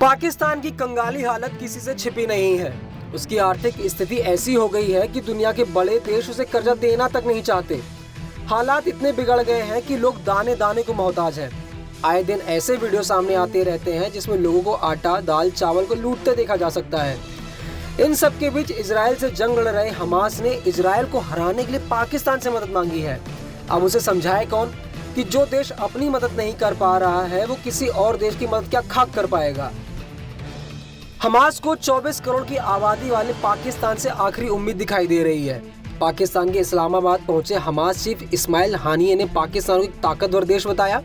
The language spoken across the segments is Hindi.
पाकिस्तान की कंगाली हालत किसी से छिपी नहीं है। उसकी आर्थिक स्थिति ऐसी हो गई है कि दुनिया के बड़े देश उसे कर्जा देना तक नहीं चाहते। हालात इतने बिगड़ गए हैं कि लोग दाने दाने को मोहताज हैं। आए दिन ऐसे वीडियो सामने आते रहते हैं जिसमें लोगों को आटा, दाल, चावल को लूटते देखा जा सकता है। इन सब के बीच इजराइल से जंग लड़ रहे हमास ने इजराइल को हराने के लिए पाकिस्तान से मदद मांगी है। अब उसे समझाए कौन कि जो देश अपनी मदद नहीं कर पा रहा है वो किसी और देश की मदद क्या खाक कर पाएगा। हमास को 24 करोड़ की आबादी वाले पाकिस्तान से आखिरी उम्मीद दिखाई दे रही है। पाकिस्तान के इस्लामाबाद पहुंचे हमास चीफ इस्माइल हानिये ने पाकिस्तान को एक ताकतवर देश बताया।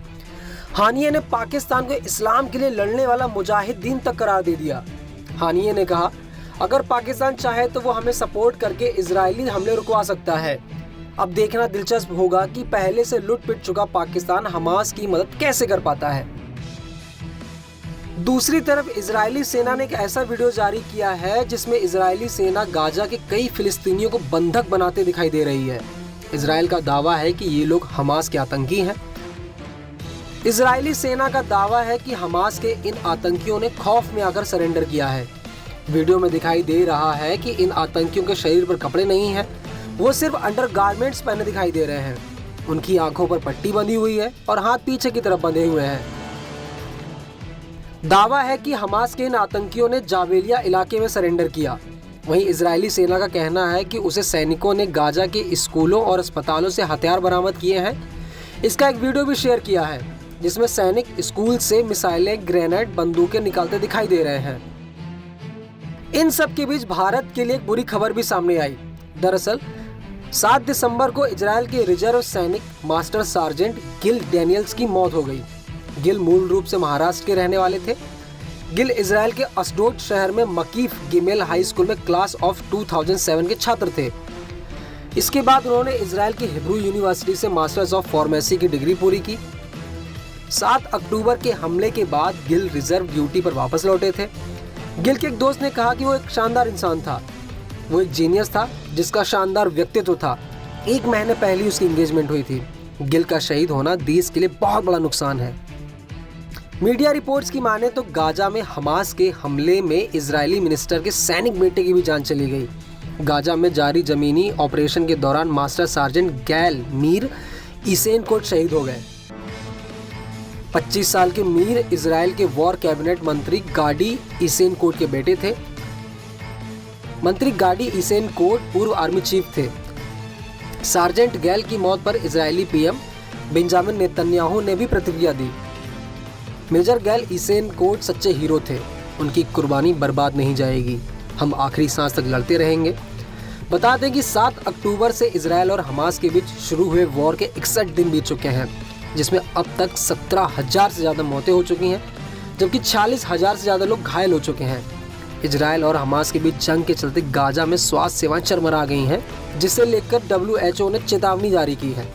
हानिये ने पाकिस्तान को इस्लाम के लिए लड़ने वाला मुजाहिदीन तक करार दे दिया। हानिये ने कहा, अगर पाकिस्तान चाहे तो वो हमें सपोर्ट करके इजरायली हमले रुकवा सकता है। अब देखना दिलचस्प होगा कि पहले से लुट पिट चुका पाकिस्तान हमास की मदद कैसे कर पाता है। दूसरी तरफ इजरायली सेना ने एक ऐसा वीडियो जारी किया है जिसमें इजरायली सेना गाजा के कई फिलिस्तीनियों को बंधक बनाते दिखाई दे रही है। इजराइल का दावा है कि ये लोग हमास के आतंकी हैं। इजरायली सेना का दावा है कि हमास के इन आतंकियों ने खौफ में आकर सरेंडर किया है। वीडियो में दिखाई दे रहा है कि इन आतंकियों के शरीर पर कपड़े नहीं हैं, वो सिर्फ अंडरगारमेंट्स पहने दिखाई दे रहे हैं। उनकी आंखों पर पट्टी बंधी हुई है और हाथ पीछे की तरफ बंधे हुए हैं। दावा है कि हमास के इन आतंकियों ने जावेलिया इलाके में सरेंडर किया। वहीं इजरायली सेना का कहना है कि उसे सैनिकों ने गाजा के स्कूलों और अस्पतालों से हथियार बरामद किए हैं। इसका एक वीडियो भी शेयर किया है जिसमें सैनिक स्कूल से मिसाइलें, ग्रेनेड, बंदूकें निकालते दिखाई दे रहे हैं। इन सब के बीच भारत के लिए एक बुरी खबर भी सामने आई। दरअसल 7 दिसंबर को इजराइल के रिजर्व सैनिक मास्टर सार्जेंट गिल डैनियल्स की मौत हो गई। गिल मूल रूप से महाराष्ट्र के रहने वाले थे। गिल इजराइल के अशडोद शहर में मकीफ गिमेल हाई स्कूल में क्लास ऑफ 2007 के छात्र थे। इसके बाद उन्होंने इजराइल की हिब्रू यूनिवर्सिटी से मास्टर्स ऑफ फार्मेसी की डिग्री पूरी की। 7 अक्टूबर के हमले के बाद गिल रिजर्व ड्यूटी पर वापस लौटे थे। गिल के एक दोस्त ने कहा कि वो एक शानदार इंसान था। वो एक जीनियस था जिसका शानदार व्यक्तित्व था। 1 महीने पहले उसकी एंगेजमेंट हुई थी। गिल का शहीद होना देश के लिए बहुत बड़ा नुकसान है। मीडिया रिपोर्ट्स की माने तो गाजा में हमास के हमले में इजरायली मिनिस्टर के सैनिक बेटे की भी जान चली गई। गाजा में जारी जमीनी ऑपरेशन के दौरान मास्टर सार्जेंट गैल मीर इसेनकोट शहीद हो गए। 25 साल के मीर इजराइल के वॉर कैबिनेट मंत्री गाडी इसेनकोट के बेटे थे। मंत्री गाडी इसेनकोट पूर्व आर्मी चीफ थे। सार्जेंट गैल की मौत पर इजरायली पीएम बेंजामिन नेतन्याहू ने भी प्रतिक्रिया दी। मेजर गैल इसेनकोट सच्चे हीरो थे। उनकी कुर्बानी बर्बाद नहीं जाएगी। हम आखिरी सांस तक लड़ते रहेंगे। बता दें कि 7 अक्टूबर से इजराइल और हमास के बीच शुरू हुए वॉर के 61 दिन बीत चुके हैं, जिसमें अब तक 17,000 से ज़्यादा मौतें हो चुकी हैं, जबकि 40,000 से ज़्यादा लोग घायल हो चुके हैं। इजराइल और हमास के बीच जंग के चलते गाजा में स्वास्थ्य सेवाएं चरमरा गई हैं, जिसे लेकर WHO ने चेतावनी जारी की है।